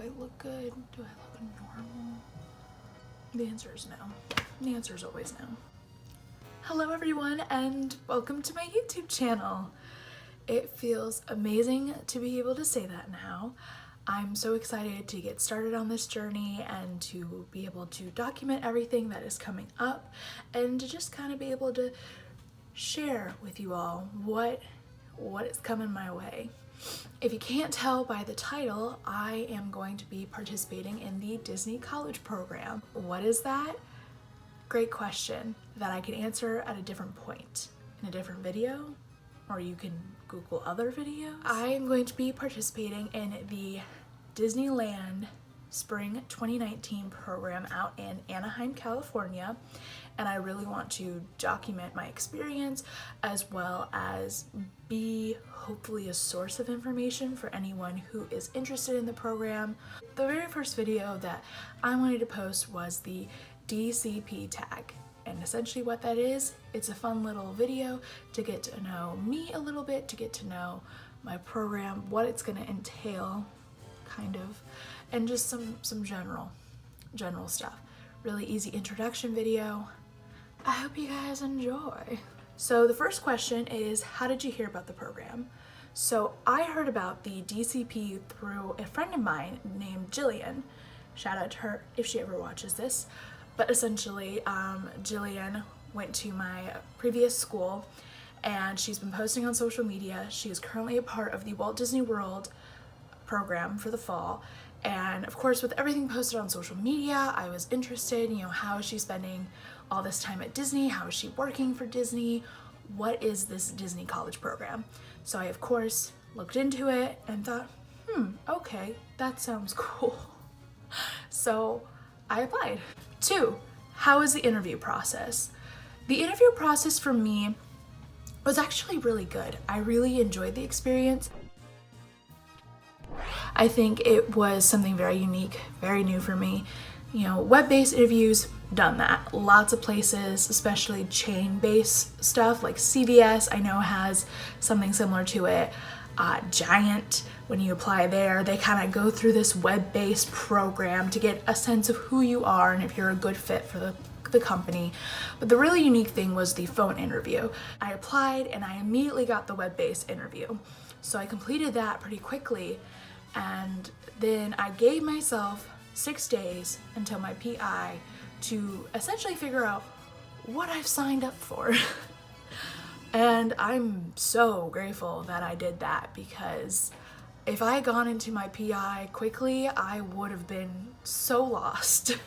I look good? Do I look normal? The answer is no. The answer is always no. Hello everyone and welcome to my YouTube channel. It feels amazing to be able to say that now. I'm so excited to get started on this journey and to be able to document everything that is coming up and to just kind of be able to share with you all what is coming my way. If you can't tell by the title, I am going to be participating in the Disney College Program. What is that? Great question that I can answer at a different point in a different video, or you can Google other videos. I am going to be participating in the Disneyland Spring 2019 program out in Anaheim, California, and I really want to document my experience as well as be hopefully a source of information for anyone who is interested in the program. The very first video that I wanted to post was the DCP Tag, and essentially what that is, it's a fun little video to get to know me a little bit, to get to know my program, what it's going to entail, kind of, and just some general stuff. Really easy introduction video. I hope you guys enjoy. So the first question is, how did you hear about the program? So I heard about the DCP through a friend of mine named Jillian. Shout out to her if she ever watches this. But essentially, Jillian went to my previous school and she's been posting on social media. She is currently a part of the Walt Disney World program for the fall. And of course, with everything posted on social media, I was interested, how is she spending all this time at Disney? How is she working for Disney? What is this Disney College program? So I, of course, looked into it and thought, okay, that sounds cool. So I applied. 2, how is the interview process? The interview process for me was actually really good. I really enjoyed the experience. I think it was something very unique, very new for me. Web-based interviews, done that. Lots of places, especially chain-based stuff like CVS, I know has something similar to it. Giant, when you apply there, they kind of go through this web-based program to get a sense of who you are and if you're a good fit for the company. But the really unique thing was the phone interview. I applied and I immediately got the web-based interview. So I completed that pretty quickly, and then I gave myself 6 days until my PI to essentially figure out what I've signed up for. And I'm so grateful that I did that, because if I had gone into my PI quickly, I would have been so lost.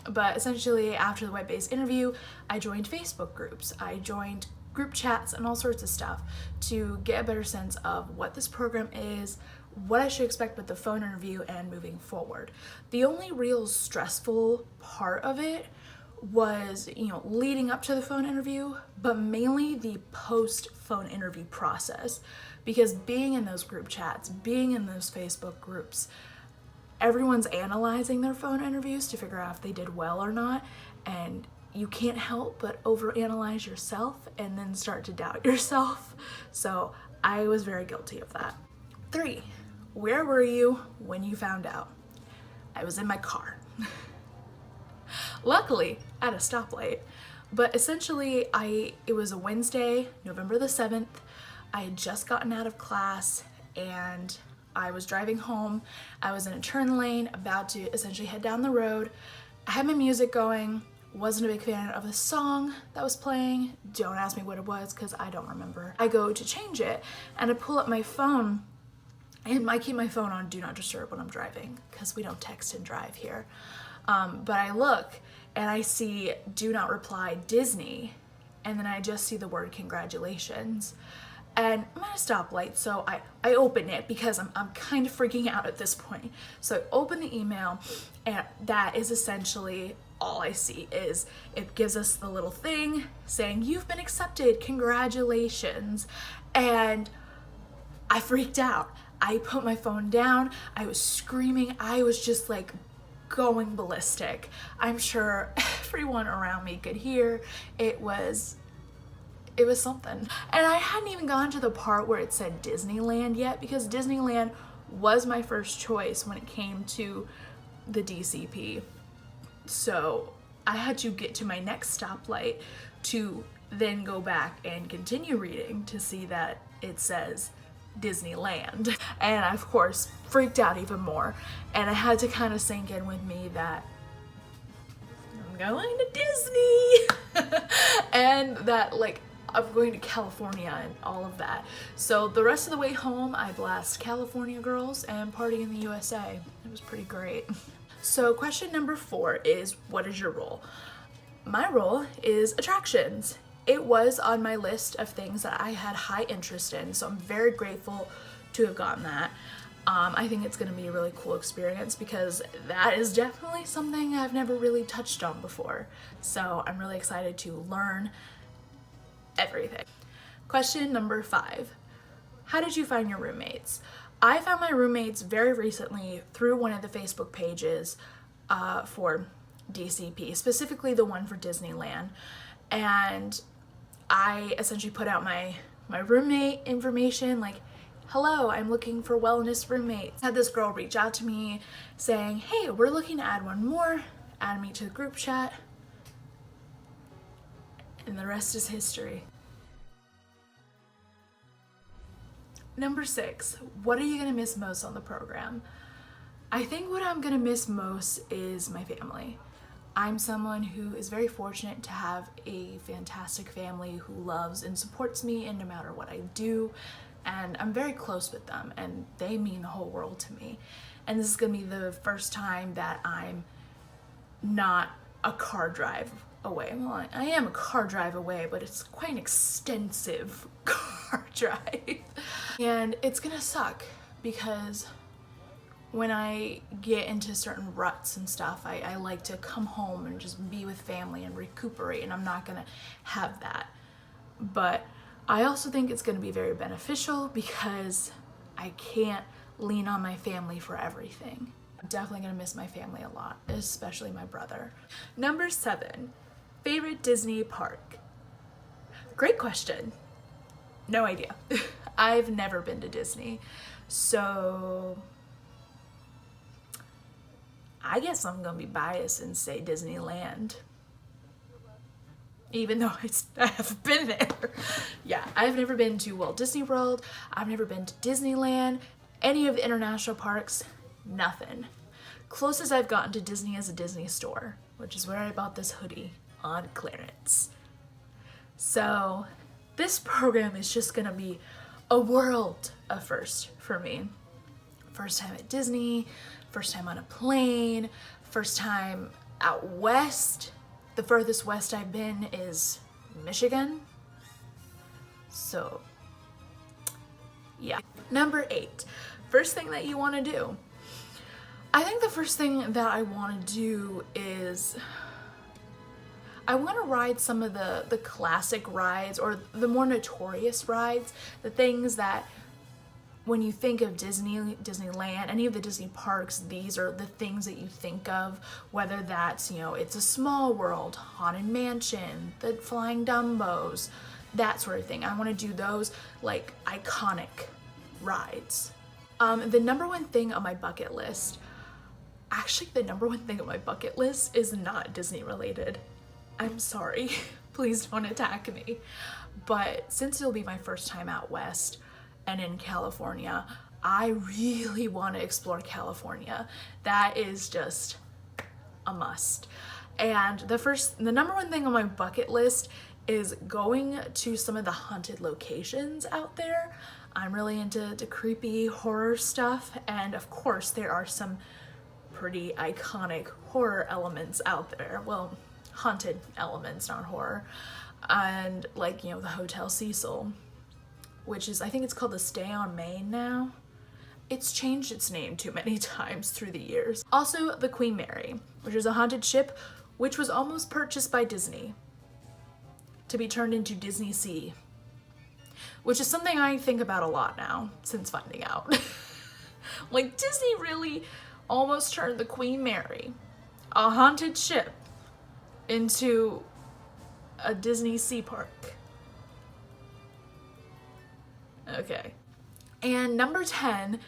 But essentially, after the web-based interview, I joined Facebook groups. I joined group chats and all sorts of stuff to get a better sense of what this program is, what I should expect with the phone interview, and moving forward. The only real stressful part of it was, leading up to the phone interview, but mainly the post-phone interview process, because being in those group chats, being in those Facebook groups, everyone's analyzing their phone interviews to figure out if they did well or not, and you can't help but overanalyze yourself and then start to doubt yourself. So I was very guilty of that. 3, where were you when you found out? I was in my car. Luckily, at a stoplight. But essentially, it was a Wednesday, November the 7th. I had just gotten out of class and I was driving home. I was in a turn lane, about to essentially head down the road. I had my music going. Wasn't a big fan of the song that was playing. Don't ask me what it was because I don't remember. I go to change it and I pull up my phone, and I keep my phone on Do Not Disturb when I'm driving because we don't text and drive here. But I look and I see Do Not Reply Disney, and then I just see the word congratulations. And I'm at a stoplight, so I open it because I'm kind of freaking out at this point. So I open the email, and that is essentially all I see. Is it gives us the little thing saying you've been accepted, congratulations. And I freaked out. I put my phone down, I was screaming, I was just like going ballistic. I'm sure everyone around me could hear. It was something. And I hadn't even gone to the part where it said Disneyland yet, because Disneyland was my first choice when it came to the DCP. So I had to get to my next stoplight to then go back and continue reading to see that it says Disneyland. And I, of course, freaked out even more. And I had to kind of sink in with me that I'm going to Disney and that, like, I'm going to California and all of that. So the rest of the way home, I blast California Girls and Party in the USA. It was pretty great. So question number 4 is, what is your role? My role is attractions. It was on my list of things that I had high interest in, so I'm very grateful to have gotten that. I think it's going to be a really cool experience because that is definitely something I've never really touched on before. So I'm really excited to learn everything. Question number 5. How did you find your roommates? I found my roommates very recently through one of the Facebook pages for DCP, specifically the one for Disneyland. And I essentially put out my roommate information, like, hello, I'm looking for wellness roommates. I had this girl reach out to me saying, hey, we're looking to add one more, add me to the group chat. And the rest is history. Number 6, what are you gonna miss most on the program? I think what I'm gonna miss most is my family. I'm someone who is very fortunate to have a fantastic family who loves and supports me in no matter what I do, and I'm very close with them and they mean the whole world to me. And this is gonna be the first time that I'm not a car drive away. Well, I am a car drive away, but it's quite an extensive car drive. And it's gonna suck because when I get into certain ruts and stuff, I like to come home and just be with family and recuperate, and I'm not gonna have that. But I also think it's gonna be very beneficial because I can't lean on my family for everything. I'm definitely gonna miss my family a lot, especially my brother. Number 7, favorite Disney park? Great question. No idea. I've never been to Disney, so I guess I'm gonna be biased and say Disneyland, even though I haven't been there. Yeah, I've never been to Walt Disney World, I've never been to Disneyland, any of the international parks, nothing. Closest I've gotten to Disney is a Disney store, which is where I bought this hoodie on clearance. So this program is just gonna be a world of first for me. First time at Disney, first time on a plane, first time out west. The furthest west I've been is Michigan. So yeah. Number 8, first thing that you wanna do. I think the first thing that I wanna do is I want to ride some of the classic rides or the more notorious rides, the things that when you think of Disneyland, any of the Disney parks, these are the things that you think of, whether that's, you know, It's a Small World, Haunted Mansion, the Flying Dumbos, that sort of thing. I want to do those like iconic rides. The number one thing on my bucket list, actually the number one thing on my bucket list is not Disney related. I'm sorry, please don't attack me. But since it'll be my first time out west and in California, I really want to explore California. That is just a must. And the number one thing on my bucket list is going to some of the haunted locations out there. I'm really into creepy horror stuff, and of course there are some pretty iconic horror elements out there. Well, haunted elements, not horror. And like, you know, the Hotel Cecil, which is, I think it's called the Stay on Main now. It's changed its name too many times through the years. Also, the Queen Mary, which is a haunted ship, which was almost purchased by Disney to be turned into Disney Sea, which is something I think about a lot now since finding out. Like, Disney really almost turned the Queen Mary, a haunted ship, into a Disney Sea park. Okay. And number 10,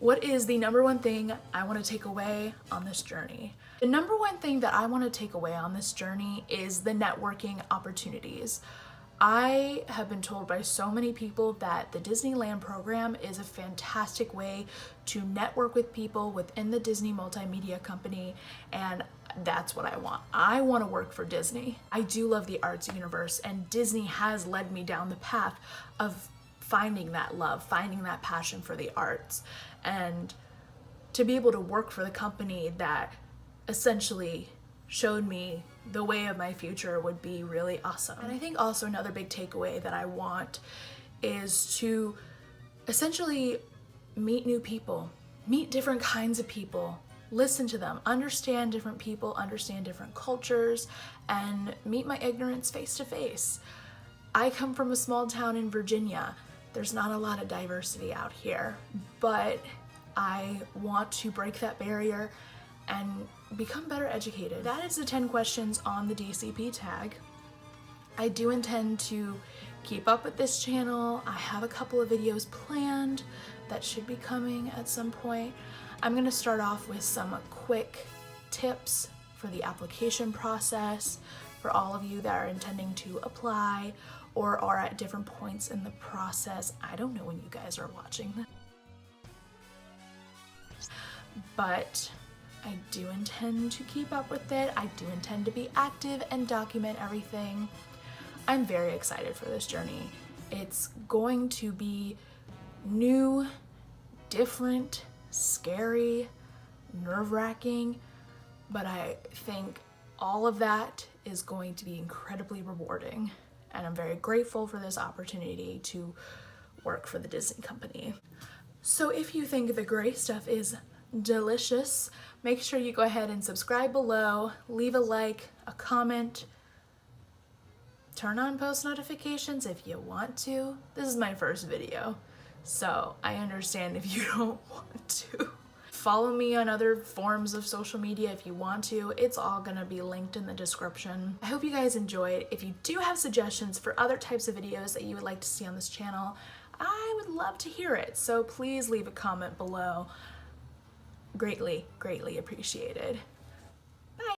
What is the number one thing I want to take away on this journey? The number one thing that I want to take away on this journey is the networking opportunities. I have been told by so many people that the Disneyland program is a fantastic way to network with people within the Disney multimedia company, and that's what I want. I want to work for Disney. I do love the arts universe, and Disney has led me down the path of finding that love, finding that passion for the arts, and to be able to work for the company that essentially showed me the way of my future would be really awesome. And I think also another big takeaway that I want is to essentially meet new people, meet different kinds of people, listen to them, understand different people, understand different cultures, and meet my ignorance face to face. I come from a small town in Virginia. There's not a lot of diversity out here, but I want to break that barrier and become better educated. That is the 10 questions on the DCP tag. I do intend to keep up with this channel. I have a couple of videos planned that should be coming at some point. I'm gonna start off with some quick tips for the application process for all of you that are intending to apply or are at different points in the process. I don't know when you guys are watching this, but I do intend to keep up with it. I do intend to be active and document everything. I'm very excited for this journey. It's going to be new, different, scary, nerve-wracking, but I think all of that is going to be incredibly rewarding, and I'm very grateful for this opportunity to work for the Disney company. So if you think the gray stuff is delicious, make sure you go ahead and subscribe below, leave a like, a comment, turn on post notifications if you want to. This is my first video, so I understand if you don't want to. Follow me on other forms of social media if you want to. It's all gonna be linked in the description. I hope you guys enjoyed. If you do have suggestions for other types of videos that you would like to see on this channel, I would love to hear it, so please leave a comment below. Greatly, greatly appreciated.